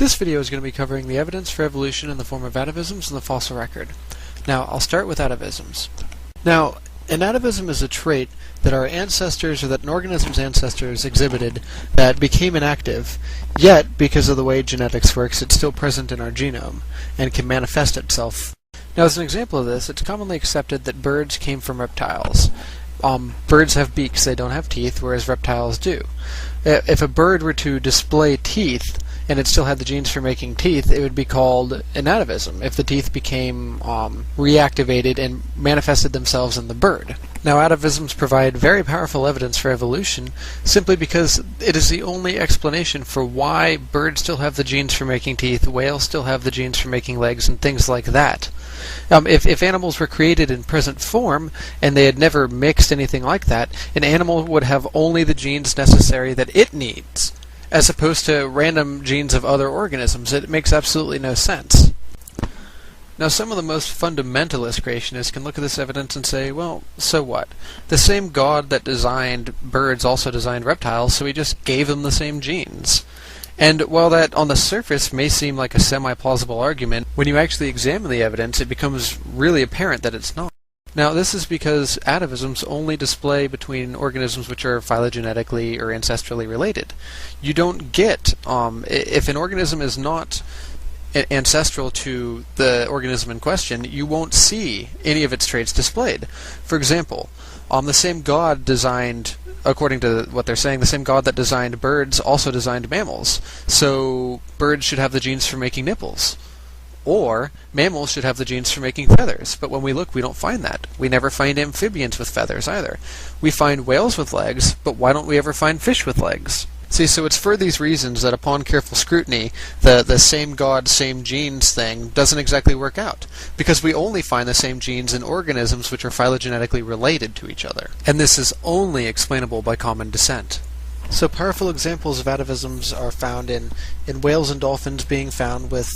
This video is going to be covering the evidence for evolution in the form of atavisms in the fossil record. Now, I'll start with atavisms. Now, an atavism is a trait that our ancestors, or that an organism's ancestors exhibited that became inactive, yet, because of the way genetics works, it's still present in our genome, and can manifest itself. Now, as an example of this, it's commonly accepted that birds came from reptiles. Birds have beaks, they don't have teeth, whereas reptiles do. If a bird were to display teeth, and it still had the genes for making teeth, it would be called an atavism, if the teeth became reactivated and manifested themselves in the bird. Now, atavisms provide very powerful evidence for evolution, simply because it is the only explanation for why birds still have the genes for making teeth, whales still have the genes for making legs, and things like that. If animals were created in present form, and they had never mixed anything like that, an animal would have only the genes necessary that it needs, as opposed to random genes of other organisms. It makes absolutely no sense. Now, some of the most fundamentalist creationists can look at this evidence and say, well, so what? The same God that designed birds also designed reptiles, so he just gave them the same genes. And while that on the surface may seem like a semi-plausible argument, when you actually examine the evidence, it becomes really apparent that it's not. Now, this is because atavisms only display between organisms which are phylogenetically or ancestrally related. You don't get, if an organism is not ancestral to the organism in question, you won't see any of its traits displayed. For example, the same God designed, according to what they're saying, the same God that designed birds also designed mammals. So birds should have the genes for making nipples. Or mammals should have the genes for making feathers. But when we look, we don't find that. We never find amphibians with feathers either. We find whales with legs, but why don't we ever find fish with legs? See, so it's for these reasons that upon careful scrutiny, the same God, same genes thing doesn't exactly work out. Because we only find the same genes in organisms which are phylogenetically related to each other. And this is only explainable by common descent. So powerful examples of atavisms are found in whales and dolphins being found with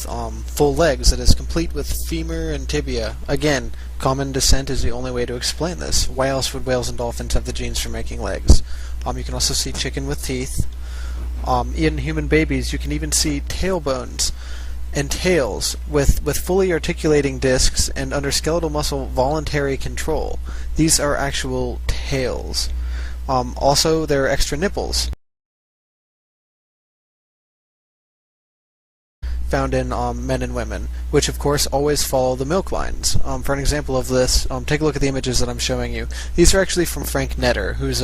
full legs, that is, complete with femur and tibia. Again, common descent is the only way to explain this. Why else would whales and dolphins have the genes for making legs? You can also see chicken with teeth. In human babies, you can even see tailbones and tails with fully articulating discs and under skeletal muscle voluntary control. These are actual tails. Also, there are extra nipples found in men and women, which of course always follow the milk lines. For an example of this, take a look at the images that I'm showing you. These are actually from Frank Netter, who's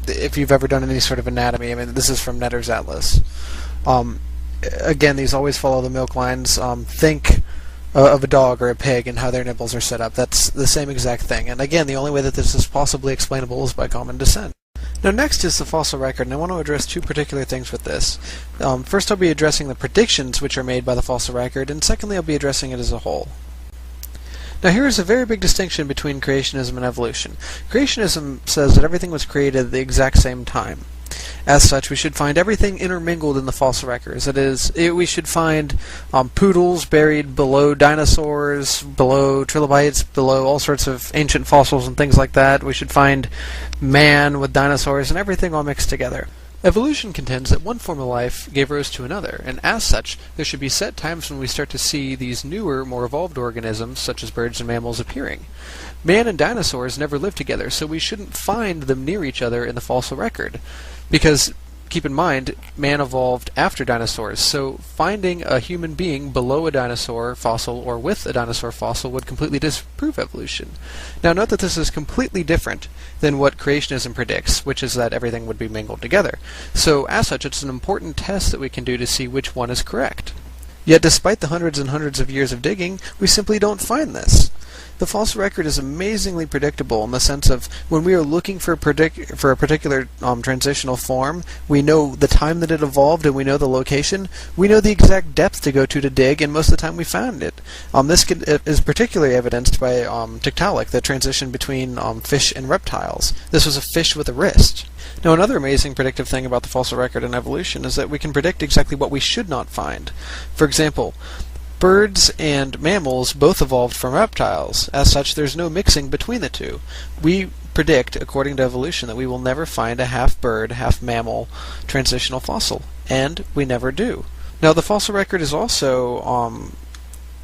if you've ever done any sort of anatomy, this is from Netter's Atlas. Again, these always follow the milk lines. Think of a dog or a pig and how their nipples are set up. That's the same exact thing. And again, the only way that this is possibly explainable is by common descent. Now, next is the fossil record, and I want to address two particular things with this. First, I'll be addressing the predictions which are made by the fossil record, and secondly, I'll be addressing it as a whole. Now, here is a very big distinction between creationism and evolution. Creationism says that everything was created at the exact same time. As such, we should find everything intermingled in the fossil records. That is, we should find poodles buried below dinosaurs, below trilobites, below all sorts of ancient fossils and things like that. We should find man with dinosaurs and everything all mixed together. Evolution contends that one form of life gave rise to another, and as such, there should be set times when we start to see these newer, more evolved organisms, such as birds and mammals, appearing. Man and dinosaurs never lived together, so we shouldn't find them near each other in the fossil record. Because, keep in mind, man evolved after dinosaurs, so finding a human being below a dinosaur fossil or with a dinosaur fossil would completely disprove evolution. Now, note that this is completely different than what creationism predicts, which is that everything would be mingled together. So, as such, it's an important test that we can do to see which one is correct. Yet, despite the hundreds and hundreds of years of digging, we simply don't find this. The fossil record is amazingly predictable in the sense of when we are looking for a particular transitional form, we know the time that it evolved and we know the location. We know the exact depth to go to dig, and most of the time we found it. This is particularly evidenced by Tiktaalik, the transition between fish and reptiles. This was a fish with a wrist. Now, another amazing predictive thing about the fossil record and evolution is that we can predict exactly what we should not find. For example, birds and mammals both evolved from reptiles. As such, there's no mixing between the two. We predict, according to evolution, that we will never find a half-bird, half-mammal transitional fossil. And we never do. Now, the fossil record is also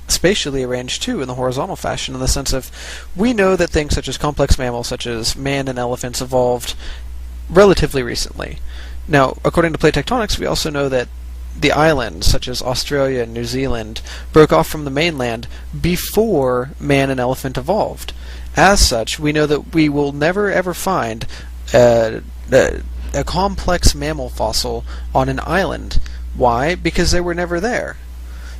spatially arranged too in the horizontal fashion, in the sense of we know that things such as complex mammals such as man and elephants evolved relatively recently. Now, according to plate tectonics, we also know that the islands such as Australia and New Zealand broke off from the mainland before man and elephant evolved. As such, we know that we will never ever find a complex mammal fossil on an island. Why? Because they were never there.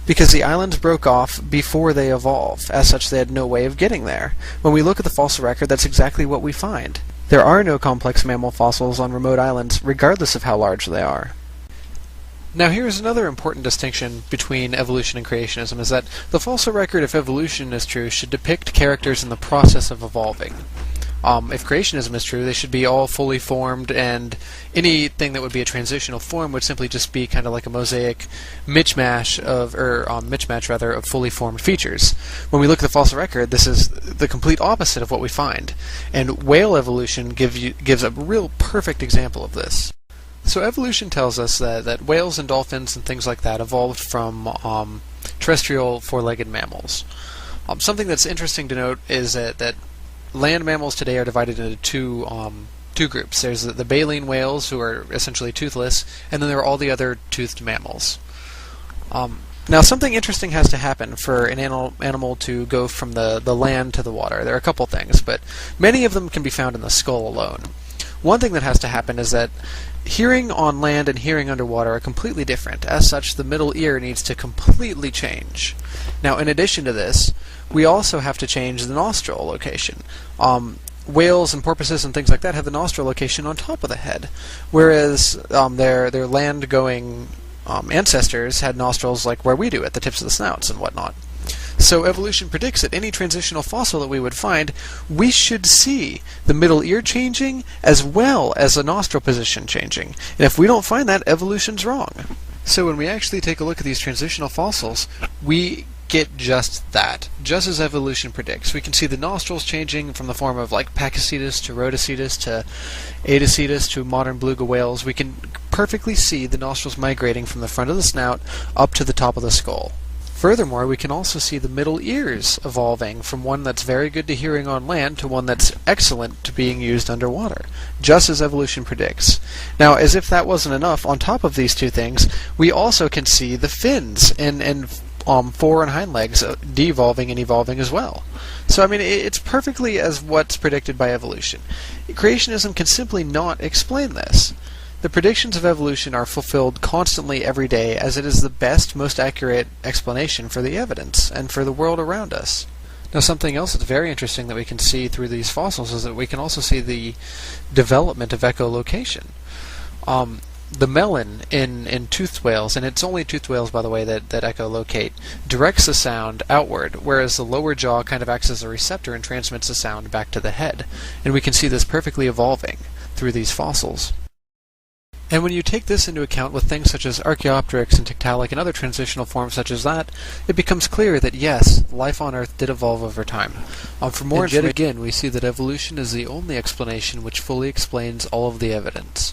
Because the islands broke off before they evolved. As such, they had no way of getting there. When we look at the fossil record, that's exactly what we find. There are no complex mammal fossils on remote islands, regardless of how large they are. Now, here's another important distinction between evolution and creationism, is that the fossil record, if evolution is true, should depict characters in the process of evolving. If creationism is true, they should be all fully formed, and anything that would be a transitional form would simply just be kind of like a mosaic mismatch of fully formed features. When we look at the fossil record, this is the complete opposite of what we find, and whale evolution gives a real perfect example of this. So evolution tells us that whales and dolphins and things like that evolved from terrestrial four-legged mammals. Something that's interesting to note is that land mammals today are divided into two groups. There's the baleen whales, who are essentially toothless, and then there are all the other toothed mammals. Now, something interesting has to happen for an animal to go from the land to the water. There are a couple things, but many of them can be found in the skull alone. One thing that has to happen is that hearing on land and hearing underwater are completely different. As such, the middle ear needs to completely change. Now, in addition to this, we also have to change the nostril location. Whales and porpoises and things like that have the nostril location on top of the head, whereas their land-going ancestors had nostrils like where we do, at the tips of the snouts and whatnot. So evolution predicts that any transitional fossil that we would find, we should see the middle ear changing as well as the nostril position changing. And if we don't find that, evolution's wrong. So when we actually take a look at these transitional fossils, we get just that, just as evolution predicts. We can see the nostrils changing from the form of like Pakicetus to Rhodocetus to Adacetus to modern beluga whales. We can perfectly see the nostrils migrating from the front of the snout up to the top of the skull. Furthermore, we can also see the middle ears evolving from one that's very good to hearing on land to one that's excellent to being used underwater, just as evolution predicts. Now, as if that wasn't enough, on top of these two things, we also can see the fins and fore and hind legs de-evolving and evolving as well. So, I mean, it's perfectly as what's predicted by evolution. Creationism can simply not explain this. The predictions of evolution are fulfilled constantly every day, as it is the best, most accurate explanation for the evidence and for the world around us. Now, something else that's very interesting that we can see through these fossils is that we can also see the development of echolocation. The melon in toothed whales, and it's only toothed whales, by the way, that echolocate, directs the sound outward, whereas the lower jaw kind of acts as a receptor and transmits the sound back to the head. And we can see this perfectly evolving through these fossils. And when you take this into account with things such as Archaeopteryx and Tiktaalik and other transitional forms such as that, it becomes clear that yes, life on Earth did evolve over time. For more information, yet again, we see that evolution is the only explanation which fully explains all of the evidence.